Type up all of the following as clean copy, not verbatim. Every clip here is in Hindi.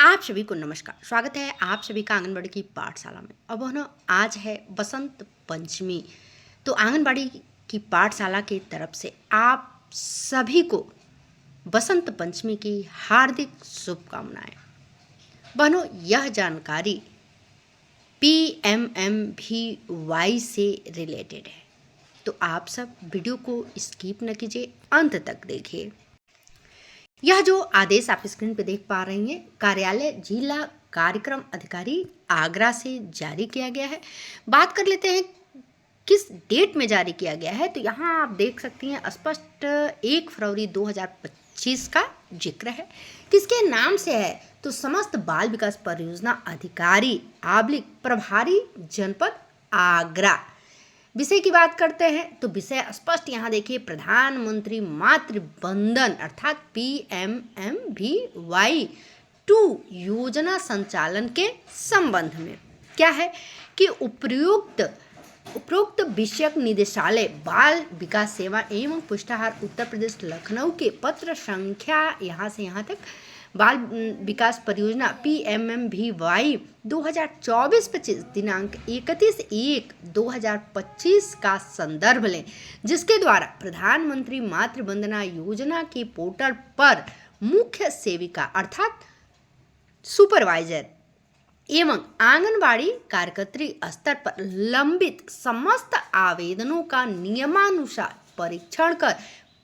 आप सभी को नमस्कार। स्वागत है आप सभी का आंगनबाड़ी की पाठशाला में। अब ना आज है बसंत पंचमी, तो आंगनबाड़ी की पाठशाला की तरफ से आप सभी को बसंत पंचमी की हार्दिक शुभकामनाएं। बहनों, यह जानकारी PMMVY से रिलेटेड है, तो आप सब वीडियो को स्किप न कीजिए, अंत तक देखिए। यह जो आदेश आप स्क्रीन पे देख पा रही हैं, कार्यालय जिला कार्यक्रम अधिकारी आगरा से जारी किया गया है। बात कर लेते हैं किस डेट में जारी किया गया है, तो यहाँ आप देख सकती हैं स्पष्ट 1 फरवरी 2025 का जिक्र है। किसके नाम से है, तो समस्त बाल विकास परियोजना अधिकारी प्रभारी जनपद आगरा। विषय की बात करते हैं तो विषय स्पष्ट यहाँ देखिए, प्रधानमंत्री मातृ वंदन अर्थात PMMVY-2 योजना संचालन के संबंध में क्या है कि उपरोक्त विषयक निदेशालय बाल विकास सेवा एवं पुष्टाहार उत्तर प्रदेश लखनऊ के पत्र संख्या यहाँ से यहाँ तक बाल विकास परियोजना PMMVY 2024-25 दिनांक 31/1/2025 का संदर्भ लें, जिसके द्वारा प्रधानमंत्री मातृ वंदना योजना के पोर्टल पर मुख्य सेविका अर्थात सुपरवाइजर एवं आंगनबाड़ी कार्यकर्त्री स्तर पर लंबित समस्त आवेदनों का नियमानुसार परीक्षण कर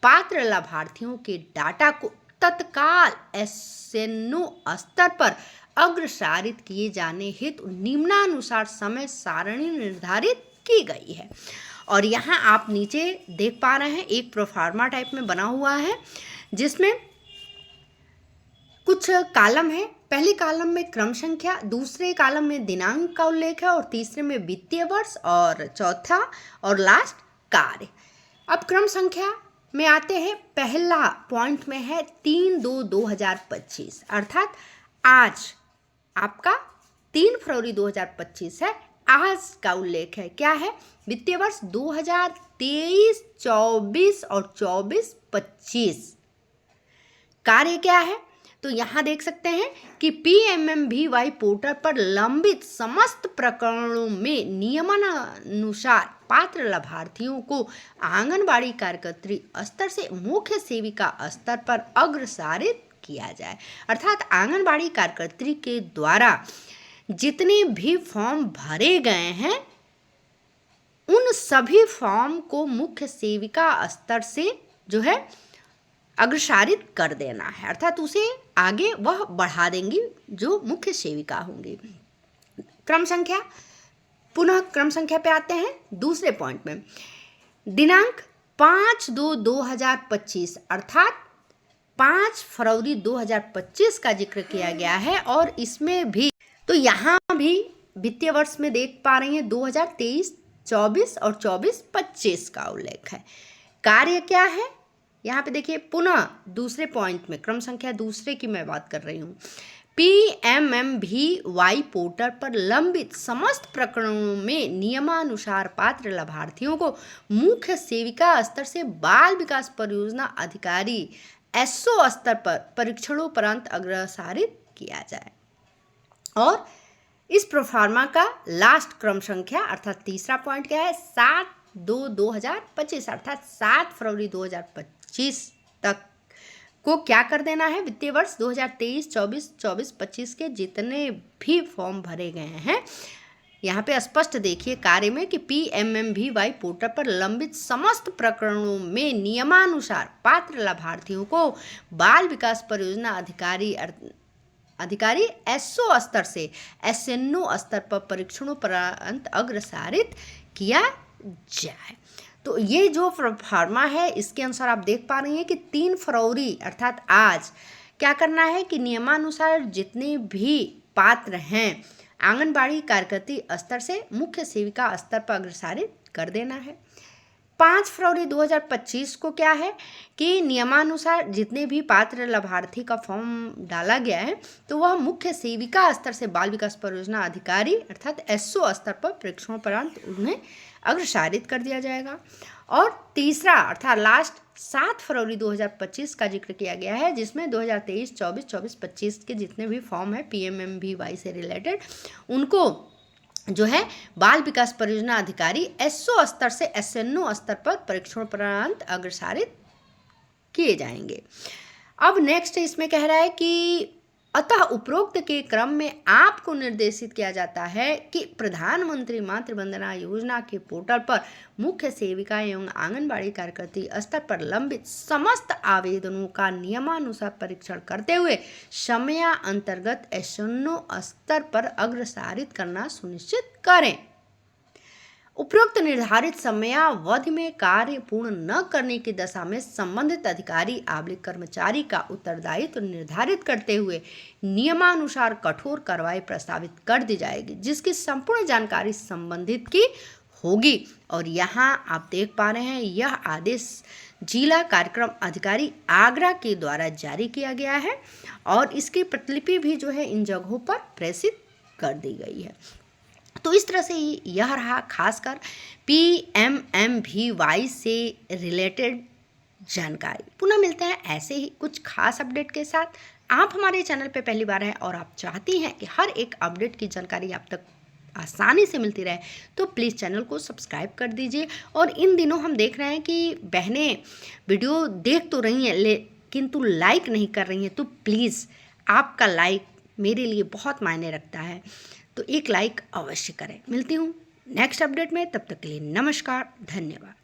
पात्र लाभार्थियों के डाटा को तत्काल SNO स्तर पर अग्रसारित किए जाने हेतु निम्नानुसार समय सारणी निर्धारित की गई है। और यहाँ आप नीचे देख पा रहे हैं एक प्रोफार्मा टाइप में बना हुआ है, जिसमें कुछ कॉलम है। पहले कॉलम में क्रम संख्या, दूसरे कॉलम में दिनांक का उल्लेख है और तीसरे में वित्तीय वर्ष और चौथा और लास्ट कार्य। अब क्रम संख्या में आते हैं, पहला पॉइंट में है 3/2/2025 अर्थात आज आपका 3 फरवरी 2025 है। आज का उल्लेख है, क्या है, वित्तीय वर्ष 2023-24 और 24-25। कार्य क्या है, तो यहाँ देख सकते हैं कि PMMVY पोर्टल पर लंबित समस्त प्रकरणों में नियमानुसार पात्र लाभार्थियों को आंगनबाड़ी कार्यकर्त्री स्तर से मुख्य सेविका स्तर पर अग्रसारित किया जाए। अर्थात आंगनबाड़ी कार्यकर्त्री के द्वारा जितने भी फॉर्म भरे गए हैं उन सभी फॉर्म को मुख्य सेविका स्तर से जो है अग्रसारित कर देना है, अर्थात उसे आगे वह बढ़ा देंगी जो मुख्य सेविका होंगी। क्रम संख्या, पुनः क्रम संख्या पे आते हैं दूसरे पॉइंट में, दिनांक 5/2/2025 अर्थात 5 फरवरी 2025 का जिक्र किया गया है। और इसमें भी तो यहाँ भी वित्तीय वर्ष में देख पा रही हैं 2023-24 और 24-25 का उल्लेख है। कार्य क्या है, यहाँ पे देखिए पुनः दूसरे पॉइंट में क्रम संख्या दूसरे की मैं बात कर रही हूँ, PMMVY पोर्टल पर लंबित समस्त प्रकरणों में नियमानुसार पात्र लाभार्थियों को मुख्य सेविका स्तर से बाल विकास परियोजना अधिकारी SO स्तर पर परीक्षणोपरांत अग्रसारित किया जाए। और इस प्रोफार्मा का लास्ट क्रम संख्या अर्थात तीसरा पॉइंट क्या है, 7/2/2025 अर्थात 7 फरवरी 2025 तक को क्या कर देना है, वित्तीय वर्ष 2023-24, 24-25 के जितने भी फॉर्म भरे गए हैं, यहाँ पे स्पष्ट देखिए कार्य में कि PMMVY पोर्टल पर लंबित समस्त प्रकरणों में नियमानुसार पात्र लाभार्थियों को बाल विकास परियोजना अधिकारी SO स्तर से SNO स्तर पर परीक्षणोपरांत अग्रसारित किया जाए। तो ये जो फार्मा है इसके अनुसार आप देख पा रही हैं कि 3 फरवरी अर्थात आज क्या करना है कि नियमानुसार जितने भी पात्र हैं आंगनबाड़ी कार्यकर्त्री स्तर से मुख्य सेविका स्तर पर अग्रसारित कर देना है। 5 फरवरी 2025 को क्या है कि नियमानुसार जितने भी पात्र लाभार्थी का फॉर्म डाला गया है तो वह मुख्य सेविका स्तर से बाल विकास परियोजना अधिकारी अर्थात SO स्तर पर परीक्षणोपरांत उन्हें अग्रसारित कर दिया जाएगा। और तीसरा अर्थात लास्ट 7 फरवरी 2025 का जिक्र किया गया है, जिसमें 2023, 24, 24-25 के जितने भी फॉर्म है PMMVY से रिलेटेड, उनको जो है बाल विकास परियोजना अधिकारी SO स्तर से SNO स्तर पर परीक्षणोपरांत अग्रसारित किए जाएंगे। अब नेक्स्ट इसमें कह रहा है कि अतः उपरोक्त के क्रम में आपको निर्देशित किया जाता है कि प्रधानमंत्री मातृ वंदना योजना के पोर्टल पर मुख्य सेविका एवं आंगनबाड़ी कार्यकर्ता स्तर पर लंबित समस्त आवेदनों का नियमानुसार परीक्षण करते हुए समयांतर्गत SNO स्तर पर अग्रसारित करना सुनिश्चित करें। उपरोक्त निर्धारित समयावधि में कार्य पूर्ण न करने की दशा में संबंधित अधिकारी कर्मचारी का उत्तरदायित्व निर्धारित करते हुए नियमानुसार कठोर कार्रवाई प्रस्तावित कर दी जाएगी, जिसकी संपूर्ण जानकारी संबंधित की होगी। और यहाँ आप देख पा रहे हैं यह आदेश जिला कार्यक्रम अधिकारी आगरा के द्वारा जारी किया गया है और इसकी प्रतिलिपि भी जो है इन जगहों पर प्रेषित कर दी गई है। तो इस तरह से यह रहा खासकर PMMVY से रिलेटेड जानकारी। पुनः मिलते हैं ऐसे ही कुछ खास अपडेट के साथ। आप हमारे चैनल पे पहली बार हैं और आप चाहती हैं कि हर एक अपडेट की जानकारी आप तक आसानी से मिलती रहे, तो प्लीज़ चैनल को सब्सक्राइब कर दीजिए। और इन दिनों हम देख रहे हैं कि बहनें वीडियो देख तो रही हैं लेकिन लाइक नहीं कर रही हैं, तो प्लीज़ आपका लाइक मेरे लिए बहुत मायने रखता है, तो एक लाइक अवश्य करें। मिलती हूँ नेक्स्ट अपडेट में, तब तक के लिए नमस्कार, धन्यवाद।